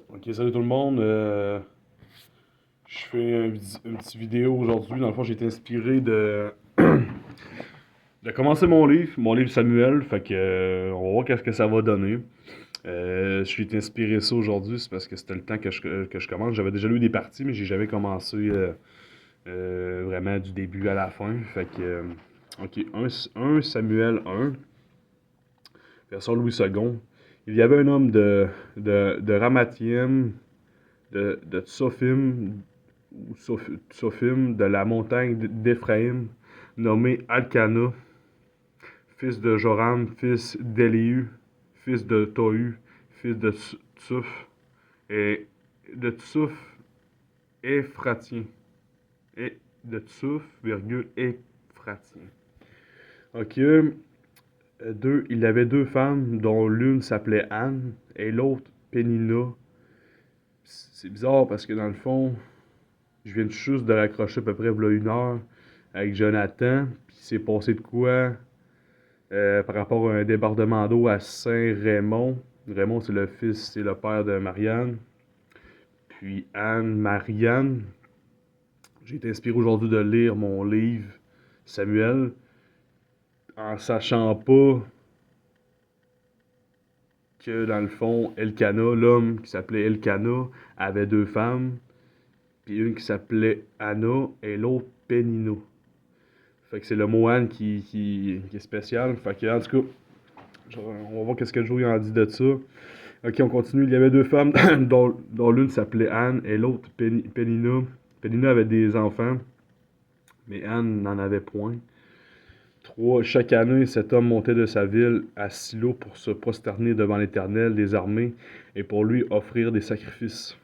Ok, salut tout le monde. Je fais une petite vidéo aujourd'hui. Dans le fond, j'ai été inspiré de commencer mon livre Samuel. Fait que on va voir qu'est-ce que ça va donner. Je suis été inspiré ça aujourd'hui, c'est parce que c'était le temps que je commence. J'avais déjà lu des parties, mais j'ai jamais commencé vraiment du début à la fin. Fait que, ok, un Samuel 1, version Louis II. Il y avait un homme de Ramathaïm, de Tsophim, ou Tsophim, de la montagne d'Éphraïm, nommé Alcana, fils de Joram, fils d'Élihu, fils de Tohu, fils de Tsuf, et de Tsuf Éphratien, et de Tsuf, virgule, Éphratien. Ok, il avait deux femmes, dont l'une s'appelait Anne, et l'autre Pénina. C'est bizarre parce que dans le fond, je viens juste de raccrocher à peu près voilà une heure avec Jonathan, puis c'est passé de quoi par rapport à un débordement d'eau à Saint-Raymond. Raymond, c'est le père de Marianne. Puis Anne, Marianne. J'ai été inspiré aujourd'hui de lire mon livre Samuel, en sachant pas que dans le fond, Elkana, l'homme qui s'appelait Elkana, avait deux femmes, puis une qui s'appelait Anna et l'autre Pénino. Fait que c'est le mot Anne qui est spécial. Fait que, en tout cas, on va voir qu'est-ce que Joey en dit de ça. Ok, on continue. Il y avait deux femmes, dont l'une s'appelait Anne et l'autre Pénina. Pénina avait des enfants, mais Anne n'en avait point. 3. Chaque année, cet homme montait de sa ville à Silo pour se prosterner devant l'Éternel des armées et pour lui offrir des sacrifices.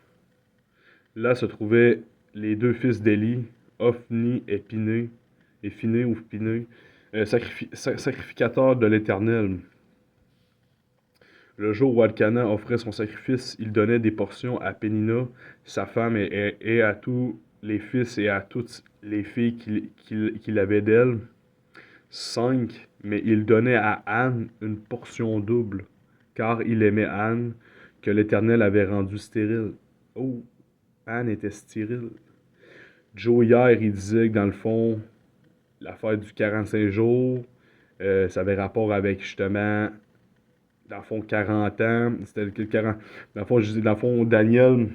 Là se trouvaient les deux fils d'Élie, Ophni et Phiné ou Piné, sacrificateurs de l'Éternel. Le jour où Alcana offrait son sacrifice, il donnait des portions à Pénina, sa femme, et à tous les fils et à toutes les filles qu'il avait d'elle. 5. Mais il donnait à Anne une portion double, car il aimait Anne, que l'Éternel avait rendue stérile. Oh, Anne était stérile. Joe, hier, il disait que dans le fond, l'affaire du 45 jours, ça avait rapport avec justement, dans le fond, 40 ans. C'était le 40. Dans le fond, je dis, dans le fond, Daniel,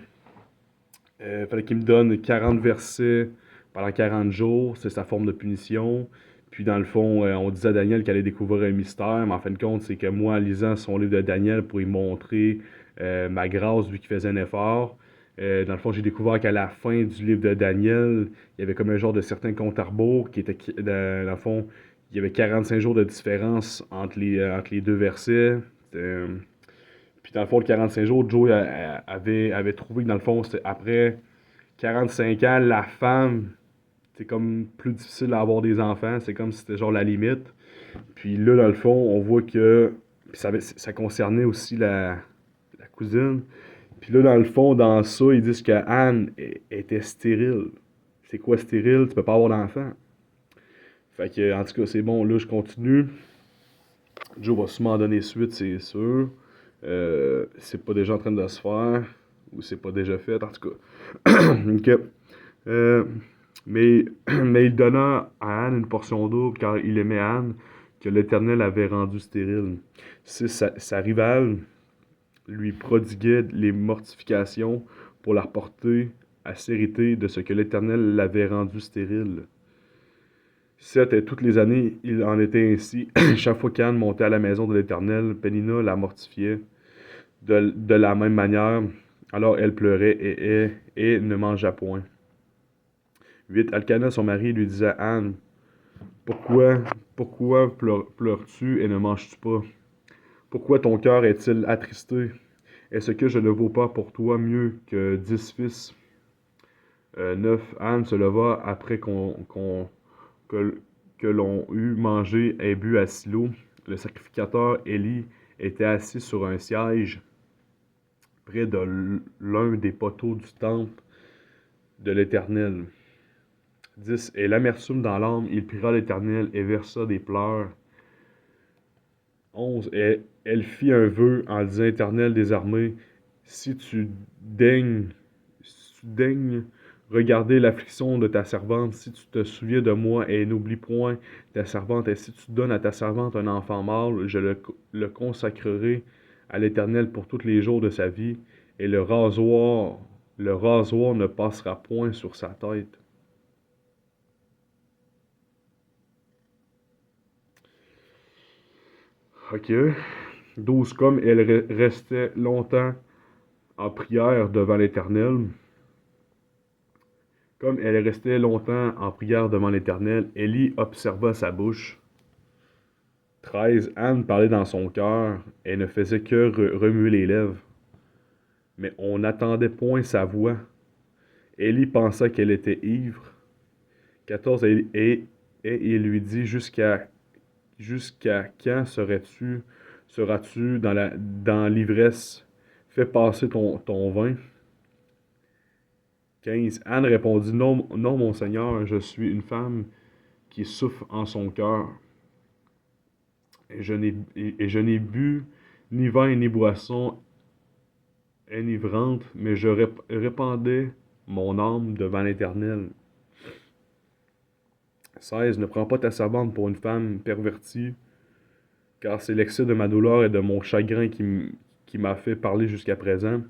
il fallait qu'il me donne 40 versets pendant 40 jours. C'est sa forme de punition. Puis dans le fond, on disait à Daniel qu'il allait découvrir un mystère, mais en fin de compte, c'est que moi, en lisant son livre de Daniel pour lui montrer ma grâce, vu qu'il faisait un effort, dans le fond, j'ai découvert qu'à la fin du livre de Daniel, il y avait comme un genre de certain compte à rebours qui était, dans le fond, il y avait 45 jours de différence entre les deux versets. Euh, Puis dans le fond, le 45 jours, Joe avait trouvé que dans le fond, c'était après 45 ans, la femme, c'est comme plus difficile d'avoir des enfants. C'est comme si c'était genre la limite. Puis là, dans le fond, on voit que ça concernait aussi la cousine. Puis là, dans le fond, dans ça, ils disent que Anne était stérile. C'est quoi stérile? Tu peux pas avoir d'enfant. Fait que, en tout cas, c'est bon. Là, je continue. Joe va sûrement donner suite, c'est sûr. C'est pas déjà en train de se faire. Ou c'est pas déjà fait, en tout cas. Ok. Euh, mais, mais il donna à Anne une portion double, car il aimait Anne, que l'Éternel avait rendue stérile. Sa rivale lui prodiguait les mortifications pour la reporter à sérité de ce que l'Éternel l'avait rendue stérile. 7. Et toutes les années, il en était ainsi. Chaque fois qu'Anne montait à la maison de l'Éternel, Pénina la mortifiait de la même manière. Alors elle pleurait et ne mangea point. 8. Alcana, son mari, lui disait à Anne, Pourquoi, pourquoi pleures-tu et ne manges-tu pas? Pourquoi ton cœur est-il attristé? Est-ce que je ne vaux pas pour toi mieux que 10 fils? 9. Anne se leva après que, que l'on eut mangé et bu à Silo. Le sacrificateur Élie était assis sur un siège près de l'un des poteaux du temple de l'Éternel. 10. Et l'amertume dans l'âme, il pria l'Éternel et versa des pleurs. 11. Et elle fit un vœu en disant, Éternel des armées, Si tu daignes, si tu daignes regarder l'affliction de ta servante, si tu te souviens de moi et n'oublie point ta servante, et si tu donnes à ta servante un enfant mâle, je le consacrerai à l'Éternel pour tous les jours de sa vie, et le rasoir ne passera point sur sa tête. Ok. 12. Comme elle restait longtemps en prière devant l'Éternel, comme elle restait longtemps en prière devant l'Éternel, Élie observa sa bouche. 13. Anne parlait dans son cœur et ne faisait que remuer les lèvres, mais on n'attendait point sa voix. Élie pensa qu'elle était ivre. 14. Et il lui dit, jusqu'à quand seras-tu dans l'ivresse? Fais passer ton vin. 15. Anne répondit, non, non, mon Seigneur, je suis une femme qui souffre en son cœur. Et je n'ai bu ni vin ni boisson enivrante, mais je répandais mon âme devant l'Éternel. 16. Ne prends pas ta servante pour une femme pervertie, car c'est l'excès de ma douleur et de mon chagrin qui m'a fait parler jusqu'à présent.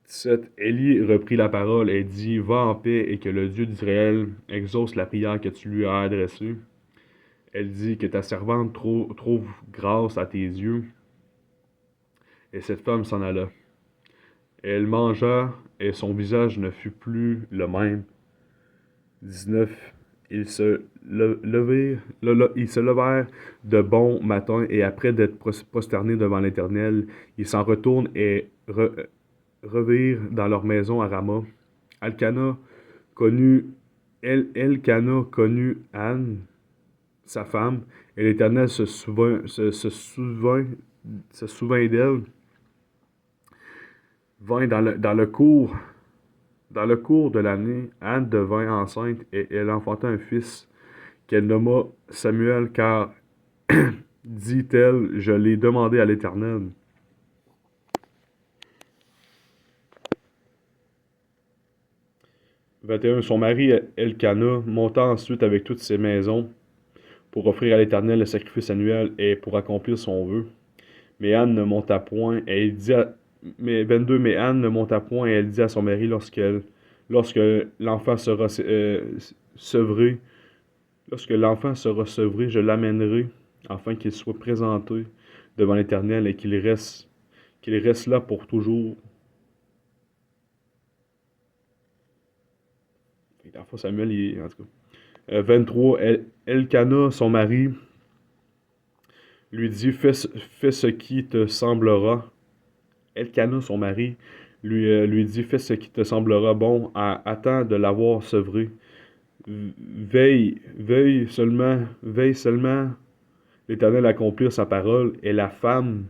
17. Élie reprit la parole et dit, va en paix et que le Dieu d'Israël exauce la prière que tu lui as adressée. Elle dit, que ta servante trouve grâce à tes yeux. Et cette femme s'en alla. Et elle mangea, et son visage ne fut plus le même. 19. Ils se levèrent de bon matin, et après d'être prosternés devant l'Éternel, ils s'en retournent et revirent dans leur maison à Rama. Elkana connut Anne, sa femme, et l'Éternel se souvint d'elle. 20. Dans le cours de l'année, Anne devint enceinte et elle enfanta un fils qu'elle nomma Samuel, car, dit-elle, je l'ai demandé à l'Éternel. 21. Son mari Elkana monta ensuite avec toutes ses maisons pour offrir à l'Éternel le sacrifice annuel et pour accomplir son vœu. Mais Anne ne monta point, et il dit à... Mais 22. Mais Anne ne monta point, et elle dit à son mari lorsque l'enfant sera sevré, je l'amènerai, afin qu'il soit présenté devant l'Éternel et qu'il reste là pour toujours. La fois Samuel, en tout cas. 23. Elkana, son mari, lui dit, fais ce qui te semblera. Elkana, son mari, lui dit, fais ce qui te semblera bon, attends de l'avoir sevré. Veuille seulement l'Éternel accomplir sa parole, et la femme,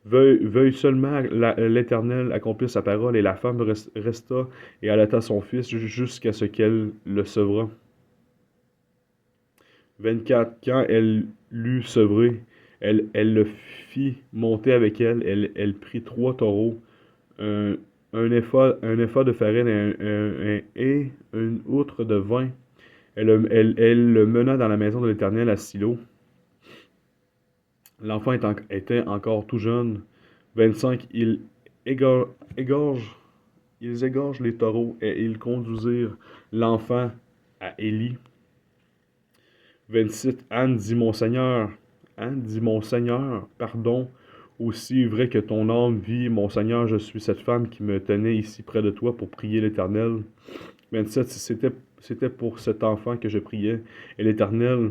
veuille seulement l'Éternel accomplir sa parole, et la femme resta et allaita son fils jusqu'à ce qu'elle le sevra. 24. Quand elle l'eut sevré, elle le fit monter avec elle. Elle prit 3 taureaux, un épha de farine et une outre de vin. Elle le mena dans la maison de l'Éternel à Silo. L'enfant était encore tout jeune. 25. Ils égorgent les taureaux et ils conduisirent l'enfant à Élie. 26. Anne dit, mon Seigneur, pardon, aussi vrai que ton âme vit, mon Seigneur, je suis cette femme qui me tenait ici près de toi pour prier l'Éternel. 27. C'était pour cet enfant que je priais, et l'Éternel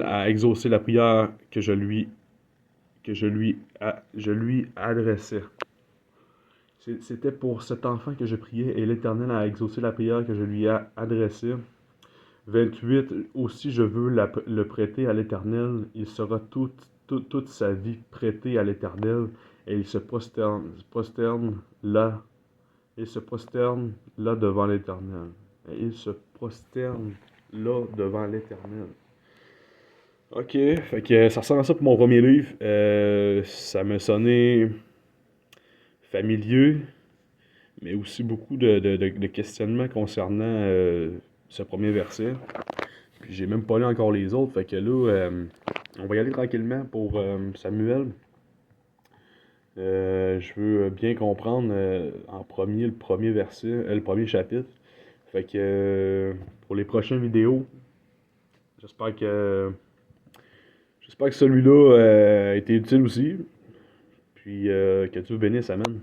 a exaucé la prière que je lui adressais. C'était pour cet enfant que je priais, et l'Éternel a exaucé la prière que je lui adressais. 28. Aussi je veux le prêter à l'Éternel. Il sera toute sa vie prêté à l'Éternel, et il se prosterne là devant l'Éternel. Il se prosterne là devant l'Éternel. Ok, fait que ça ressemble à ça pour mon premier livre. Ça me sonnait familier, mais aussi beaucoup de questionnements concernant ce premier verset. Puis j'ai même pas lu encore les autres, fait que là, on va y aller tranquillement pour Samuel. Je veux bien comprendre en premier le premier verset, le premier chapitre. Fait que pour les prochaines vidéos, j'espère que j'espère que celui-là a été utile aussi. Puis que Dieu vous bénisse, amen.